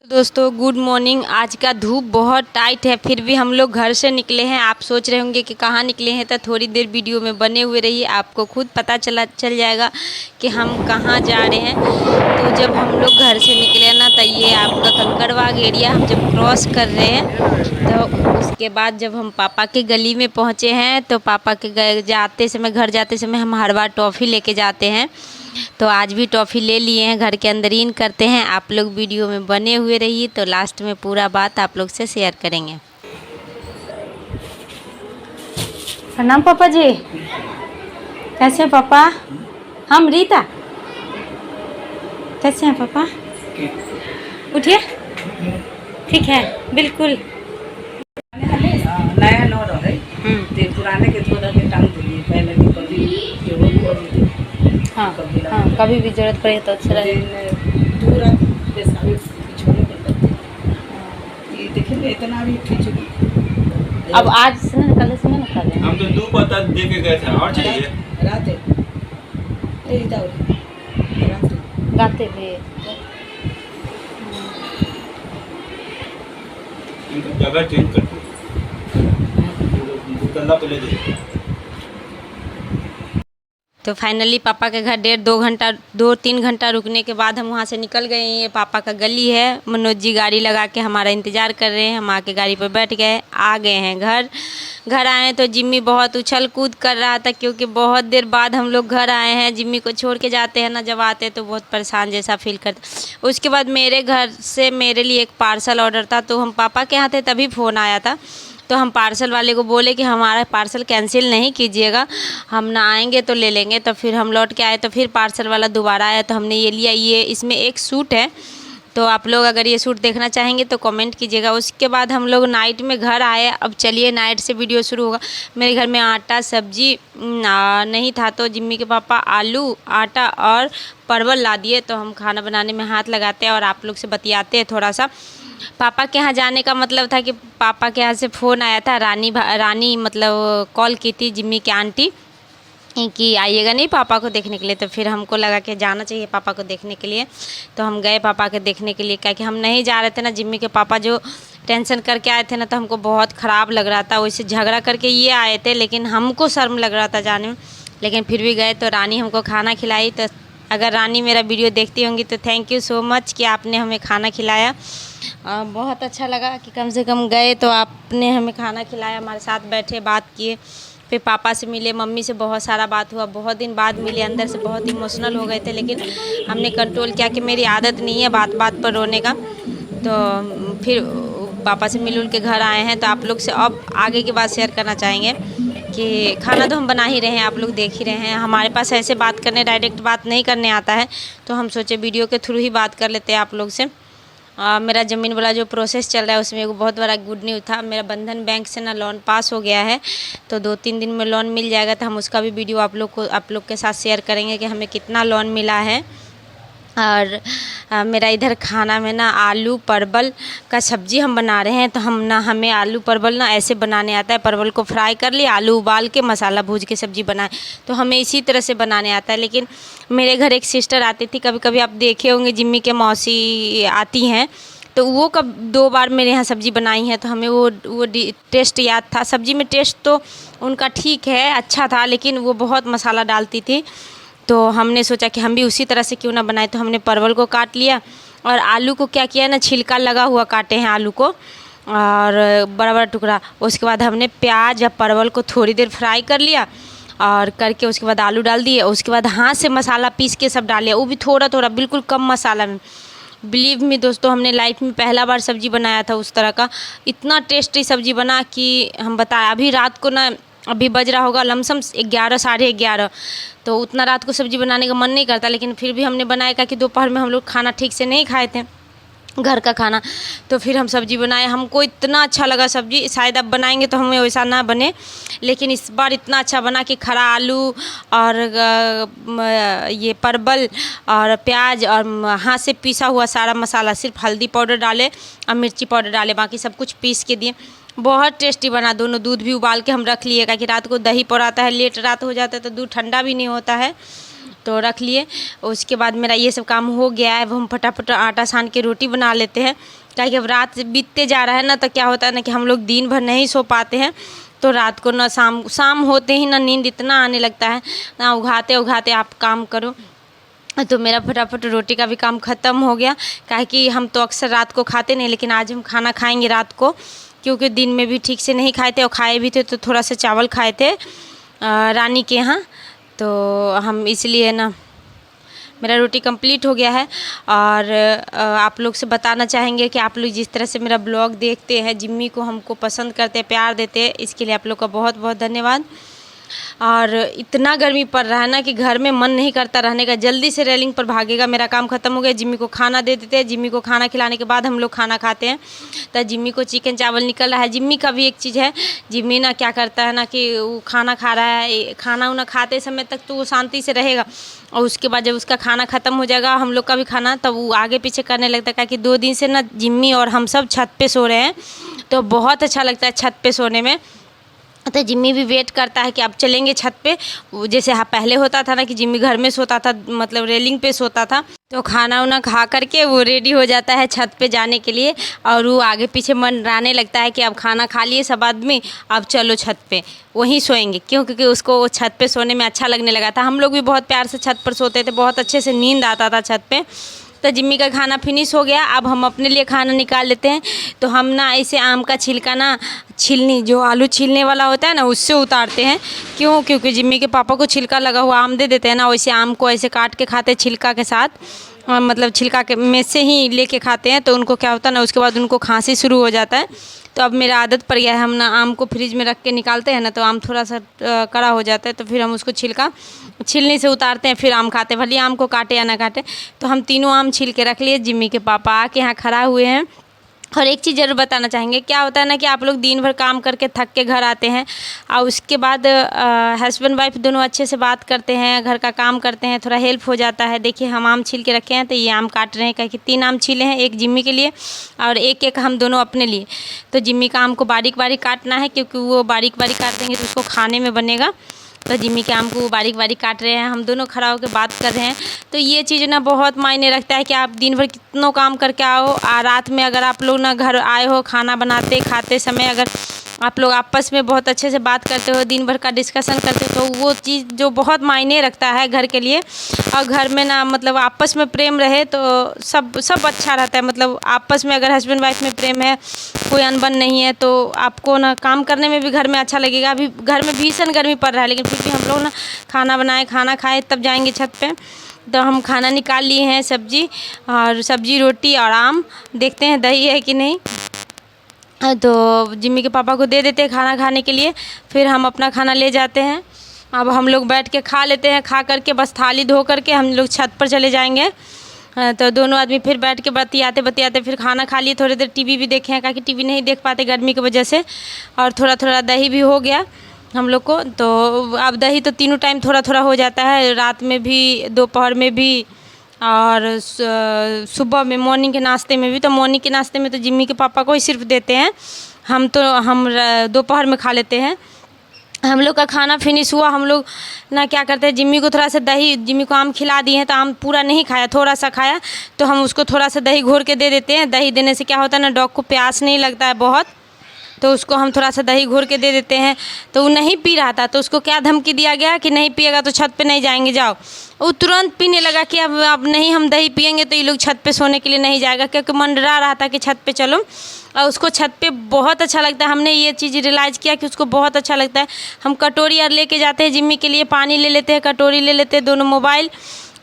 दोस्तों good morning. आज का धूप बहुत टाइट है, फिर भी हम लोग घर से निकले हैं। आप सोच रहे होंगे कि कहाँ निकले हैं, तो थोड़ी देर वीडियो में बने हुए रहिए, आपको खुद पता चल जाएगा कि हम कहाँ जा रहे हैं। तो जब हम लोग घर से निकले ना, तो ये आपका कंकड़बाग एरिया हम जब क्रॉस कर रहे हैं, तो उसके बाद जब हम पापा के गली में पहुँचे हैं, तो पापा के घर जाते समय हम हर बार टॉफ़ी लेके जाते हैं। तो आज भी टॉफ़ी ले लिए हैं, घर के अंदर इन करते हैं। आप लोग वीडियो में बने हुए रहिए, तो लास्ट में पूरा बात आप लोग से शेयर करेंगे। प्रणाम पापा जी, कैसे हैं पापा? हम रीता, कैसे हैं पापा? उठिए, ठीक है, बिल्कुल। नया नोट है ते पुराने के थोड़ा के टांग दिए पहले के कभी जो हाँ हाँ, कभी भी जरूरत पड़े तो अच्छा रहे। पूरा के सारे छोड़े पड़ते ये देखिए इतना भी ठीक। अब आज से ना, कल से ना कर रहे हैं। हम तो 2 पत्ता दे के गए थे और चाहिए रात है रात गाते हुए इनका जगह चेंज कर दो, दुकानदार पे ले जाइए। तो फाइनली पापा के घर 2-3 घंटा रुकने के बाद हम वहाँ से निकल गए। ये पापा का गली है। मनोज जी गाड़ी लगा के हमारा इंतज़ार कर रहे हैं। हम आके गाड़ी पर बैठ गए, आ गए हैं घर आए तो जिम्मी बहुत उछल कूद कर रहा था, क्योंकि बहुत देर बाद हम लोग घर आए हैं। जिम्मी को छोड़ के जाते हैं ना, जब आते हैं तो बहुत परेशान जैसा फील करते। उसके बाद मेरे घर से मेरे लिए एक पार्सल ऑर्डर था, तो हम पापा के यहाँ थे तभी फ़ोन आया था। तो हम पार्सल वाले को बोले कि हमारा पार्सल कैंसिल नहीं कीजिएगा, हम ना आएंगे तो ले लेंगे। तो फिर हम लौट के आए, तो फिर पार्सल वाला दोबारा आया, तो हमने ये लिया। ये इसमें एक सूट है, तो आप लोग अगर ये सूट देखना चाहेंगे तो कमेंट कीजिएगा। उसके बाद हम लोग नाइट में घर आए। अब चलिए नाइट से वीडियो शुरू होगा। मेरे घर में आटा सब्जी नहीं था, तो जिम्मी के पापा आलू आटा और परवल ला दिए। तो हम खाना बनाने में हाथ लगाते हैं और आप लोग से बतियाते हैं थोड़ा सा। पापा के यहाँ जाने का मतलब था कि पापा के यहाँ से फ़ोन आया था, रानी मतलब कॉल की थी जिम्मी की आंटी कि आइएगा नहीं पापा को देखने के लिए। तो फिर हमको लगा कि जाना चाहिए पापा को देखने के लिए, तो हम गए पापा के देखने के लिए। क्या कि हम नहीं जा रहे थे ना, जिम्मी के पापा जो टेंशन करके आए थे ना, तो हमको बहुत ख़राब लग रहा था। वैसे झगड़ा करके ये आए थे, लेकिन हमको शर्म लग रहा था जाने में, लेकिन फिर भी गए। तो रानी हमको खाना खिलाई। तो अगर रानी मेरा वीडियो देखती होंगी तो थैंक यू सो मच कि आपने हमें खाना खिलाया। बहुत अच्छा लगा कि कम से कम गए तो आपने हमें खाना खिलाया, हमारे साथ बैठे, बात किए। फिर पापा से मिले, मम्मी से बहुत सारा बात हुआ, बहुत दिन बाद मिले। अंदर से बहुत इमोशनल हो गए थे, लेकिन हमने कंट्रोल किया कि मेरी आदत नहीं है बात बात पर रोने का। तो फिर पापा से मिल के घर आए हैं। तो आप लोग से अब आगे की बात शेयर करना चाहेंगे कि खाना तो हम बना ही रहे हैं, आप लोग देख ही रहे हैं। हमारे पास ऐसे बात करने, डायरेक्ट बात नहीं करने आता है, तो हम सोचे वीडियो के थ्रू ही बात कर लेते हैं आप लोग से। मेरा ज़मीन वाला जो प्रोसेस चल रहा है, उसमें एक बहुत बड़ा गुड न्यूज़ था। मेरा बंधन बैंक से ना लोन पास हो गया है, तो 2-3 दिन में लोन मिल जाएगा। तो हम उसका भी वीडियो आप लोग के साथ शेयर करेंगे कि हमें कितना लोन मिला है। और मेरा इधर खाना में ना आलू परवल का सब्ज़ी हम बना रहे हैं। तो हमें आलू परवल ना ऐसे बनाने आता है। परवल को फ्राई कर लिया, आलू उबाल के मसाला भूज के सब्ज़ी बनाए, तो हमें इसी तरह से बनाने आता है। लेकिन मेरे घर एक सिस्टर आती थी, कभी कभी आप देखे होंगे, जिम्मी के मौसी आती हैं, तो वो कब 2 बार मेरे यहाँ सब्ज़ी बनाई है। तो हमें वो टेस्ट याद था। सब्ज़ी में टेस्ट तो उनका ठीक है, अच्छा था, लेकिन वो बहुत मसाला डालती थी। तो हमने सोचा कि हम भी उसी तरह से क्यों ना बनाए। तो हमने परवल को काट लिया और आलू को क्या किया ना, छिलका लगा हुआ काटे हैं आलू को, और बड़ा बड़ा टुकड़ा। उसके बाद हमने प्याज या परवल को थोड़ी देर फ्राई कर लिया, और करके उसके बाद आलू डाल दिए। उसके बाद हाथ से मसाला पीस के सब डाल लिया, वो भी थोड़ा थोड़ा, बिल्कुल कम मसाला में। बिलीव मी दोस्तों, हमने लाइफ में पहला बार सब्ज़ी बनाया था उस तरह का। इतना टेस्टी सब्ज़ी बना कि हम बताएं। अभी रात को ना, अभी बज रहा होगा लमसम 11 साढ़े 11, तो उतना रात को सब्ज़ी बनाने का मन नहीं करता, लेकिन फिर भी हमने बनाया। क्या कि दोपहर में हम लोग खाना ठीक से नहीं खाए थे, घर का खाना, तो फिर हम सब्ज़ी बनाए। हमको इतना अच्छा लगा सब्ज़ी। शायद अब बनाएंगे तो हमें वैसा ना बने, लेकिन इस बार इतना अच्छा बना कि खड़ा आलू और ये परवल और प्याज और हाथ से पीसा हुआ सारा मसाला, सिर्फ हल्दी पाउडर डाले और मिर्ची पाउडर डाले, बाकी सब कुछ पीस के दिए। बहुत टेस्टी बना। दोनों दूध भी उबाल के हम रख लिए, क्योंकि रात को दही पौराता है, लेट रात हो जाता है तो दूध ठंडा भी नहीं होता है। तो तो रख लिए। उसके बाद मेरा ये सब काम हो गया है। अब हम फटाफट आटा सान के रोटी बना लेते हैं, ताकि अब रात बीतते जा रहा है ना, तो क्या होता है ना कि हम लोग दिन भर नहीं सो पाते हैं। तो रात को ना शाम होते ही ना नींद इतना आने लगता है ना, उघाते उघाते आप काम करो। तो मेरा फटाफट रोटी का भी काम ख़त्म हो गया, काहे कि हम तो अक्सर रात को खाते नहीं, लेकिन आज हम खाना खाएंगे रात को, क्योंकि दिन में भी ठीक से नहीं खाए थे और खाए भी थे तो थोड़ा सा चावल खाए थे रानी के यहाँ, तो हम इसलिए ना मेरा रोटी कंप्लीट हो गया है। और आप लोग से बताना चाहेंगे कि आप लोग जिस तरह से मेरा ब्लॉग देखते हैं, जिम्मी को हमको पसंद करते हैं, प्यार देते हैं, इसके लिए आप लोग का बहुत बहुत धन्यवाद। और इतना गर्मी पड़ रहा है ना कि घर में मन नहीं करता रहने का, जल्दी से रेलिंग पर भागेगा। मेरा काम ख़त्म हो गया, जिम्मी को खाना दे देते हैं। जिम्मी को खाना खिलाने के बाद हम लोग खाना खाते हैं। तो जिम्मी को चिकन चावल निकल रहा है। जिम्मी का भी एक चीज़ है, जिम्मी ना क्या करता है ना कि वो खाना खा रहा है, खाना उना खाते समय तक तो वो शांति से रहेगा, और उसके बाद जब उसका खाना ख़त्म हो जाएगा, हम लोग का भी खाना, तब वो आगे पीछे करने लगता है। क्योंकि 2 दिन से ना जिम्मी और हम सब छत पे सो रहे हैं, तो बहुत अच्छा लगता है छत पे सोने में। तो जिम्मी भी वेट करता है कि अब चलेंगे छत पे। जैसे पहले होता था ना कि जिम्मी घर में सोता था, मतलब रेलिंग पे सोता था, तो खाना उना खा करके वो रेडी हो जाता है छत पे जाने के लिए, और वो आगे पीछे मंडराने लगता है कि अब खाना खा लिए सब आदमी, अब चलो छत पे वहीं सोएंगे। क्यों? क्योंकि उसको वो छत पे सोने में अच्छा लगने लगा था। हम लोग भी बहुत प्यार से छत पर सोते थे, बहुत अच्छे से नींद आता था छत पे। तो जिम्मी का खाना फिनिश हो गया, अब हम अपने लिए खाना निकाल लेते हैं। तो हम ना ऐसे आम का छिलका ना छीलनी, जो आलू छीलने वाला होता है ना, उससे उतारते हैं। क्यों? क्योंकि जिम्मी के पापा को छिलका लगा हुआ आम दे देते हैं ना, वैसे आम को ऐसे काट के खाते हैं छिलका के साथ, मतलब छिलका के में से ही लेके खाते हैं। तो उनको क्या होता है ना, उसके बाद उनको खांसी शुरू हो जाता है। तो अब मेरा आदत पड़ गया है, हम ना आम को फ्रिज में रख के निकालते हैं ना, तो आम थोड़ा सा कड़ा हो जाता है, तो फिर हम उसको छिलका छीलने से उतारते हैं, फिर आम खाते हैं, भले आम को काटे या ना काटे। तो हम तीनों आम छील के रख लिए। जिम्मी के पापा आके यहाँ खड़ा हुए हैं। और एक चीज़ ज़रूर बताना चाहेंगे, क्या होता है ना कि आप लोग दिन भर काम करके थक के घर आते हैं, और उसके बाद हस्बैंड वाइफ दोनों अच्छे से बात करते हैं, घर का काम करते हैं, थोड़ा हेल्प हो जाता है। देखिए हम आम छील के रखे हैं, तो ये आम काट रहे हैं, क्योंकि 3 आम छीले हैं, एक जिम्मी के लिए और एक हम दोनों अपने लिए। तो जिम्मी का आम को बारीक बारीक काटना है, क्योंकि वो बारीक बारीक काट देंगे तो उसको खाने में बनेगा। तो जिम्मी के आम को बारीक बारीक काट रहे हैं, हम दोनों खड़ा होकर बात कर रहे हैं। तो ये चीज़ ना बहुत मायने रखता है कि आप दिन भर कितनों काम करके आओ, और रात में अगर आप लोग ना घर आए हो, खाना बनाते खाते समय अगर आप लोग आपस में बहुत अच्छे से बात करते हो, दिन भर का डिस्कशन करते हो, तो वो चीज़ जो बहुत मायने रखता है घर के लिए। और घर में ना मतलब आपस में प्रेम रहे तो सब अच्छा रहता है। मतलब आपस में अगर हस्बैंड वाइफ में प्रेम है, कोई अनबन नहीं है, तो आपको ना काम करने में भी घर में अच्छा लगेगा। अभी घर में भीषण गर्मी पड़ रहा है, लेकिन फिर भी हम लोग ना खाना बनाए, खाना खाए, तब जाएंगे छत पे। तो हम खाना निकाल लिए हैं, सब्जी रोटी और आम, देखते हैं दही है कि नहीं। तो जिम्मी के पापा को दे देते हैं खाना खाने के लिए, फिर हम अपना खाना ले जाते हैं। अब हम लोग बैठ के खा लेते हैं, खा करके बस थाली धो करके हम लोग छत पर चले जाएंगे। तो दोनों आदमी फिर बैठ के बतियाते फिर खाना खा लिए, थोड़ी देर टीवी भी देखे हैं, क्योंकि टीवी नहीं देख पाते गर्मी की वजह से। और थोड़ा दही भी हो गया हम लोग को। तो अब दही तो तीनों टाइम थोड़ा हो जाता है, रात में भी, दोपहर में भी, और सुबह में मॉर्निंग के नाश्ते में भी। तो मॉर्निंग के नाश्ते में तो जिम्मी के पापा को ही सिर्फ देते हैं, हम दोपहर में खा लेते हैं। हम लोग का खाना फिनिश हुआ, हम लोग ना क्या करते हैं, जिम्मी को थोड़ा सा दही, जिम्मी को आम खिला दिए हैं, तो आम पूरा नहीं खाया, थोड़ा सा खाया, तो हम उसको थोड़ा सा दही घोर के दे देते हैं। दही देने से क्या होता है ना, डॉग को प्यास नहीं लगता है बहुत, तो उसको हम थोड़ा सा दही घोर के दे देते हैं। तो वो नहीं पी रहा था, तो उसको क्या धमकी दिया गया कि नहीं पिएगा तो छत पे नहीं जाएंगे, जाओ। वो तुरंत पीने लगा कि अब नहीं, हम दही पिएंगे तो ये लोग छत पे सोने के लिए नहीं जाएगा, क्योंकि मंडरा रहा था कि छत पे चलो। और उसको छत पे बहुत अच्छा लगता है, हमने ये चीज़ रियलाइज़ किया कि उसको बहुत अच्छा लगता है। हम कटोरी और लेके जाते हैं जिम्मी के लिए, पानी ले लेते हैं, कटोरी ले लेते हैं, दोनों मोबाइल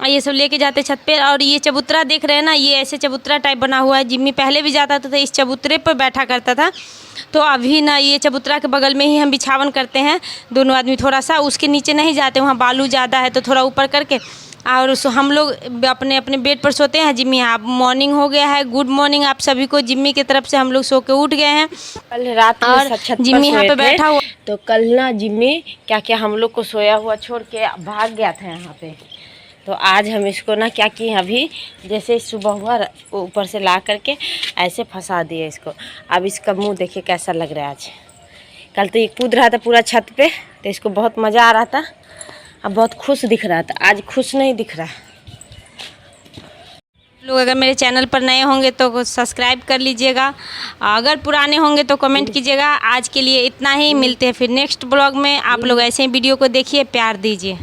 और ये सब लेके जाते छत पे। और ये चबूतरा देख रहे हैं ना, ये ऐसे चबूतरा टाइप बना हुआ है। जिम्मी पहले भी जाता था तो इस चबूतरे पर बैठा करता था, तो अभी ना ये चबूतरा के बगल में ही हम बिछावन करते हैं दोनों आदमी। थोड़ा सा उसके नीचे नहीं जाते, वहाँ बालू ज़्यादा है, तो थोड़ा ऊपर करके और हम लोग अपने अपने बेड पर सोते हैं। जिम्मी आप मॉर्निंग हो गया है, गुड मॉर्निंग आप सभी को। जिम्मी की तरफ से हम लोग सो के उठ गए हैं। कल रात में और जिम्मी यहाँ पे बैठा हुआ, तो कल ना जिम्मी क्या हम लोग को सोया हुआ छोड़ के भाग गया था यहाँ पे। तो आज हम इसको ना क्या किए, अभी जैसे सुबह हुआ ऊपर से ला करके ऐसे फंसा दिए इसको। अब इसका मुंह देखिए कैसा लग रहा है आज। कल तो ये कूद रहा था पूरा छत पे, तो इसको बहुत मज़ा आ रहा था। अब बहुत खुश दिख रहा था, आज खुश नहीं दिख रहा। लोग अगर मेरे चैनल पर नए होंगे तो सब्सक्राइब कर लीजिएगा, अगर पुराने होंगे तो कमेंट कीजिएगा। आज के लिए इतना ही, मिलते हैं फिर नेक्स्ट ब्लॉग में। आप लोग ऐसे ही वीडियो को देखिए, प्यार दीजिए।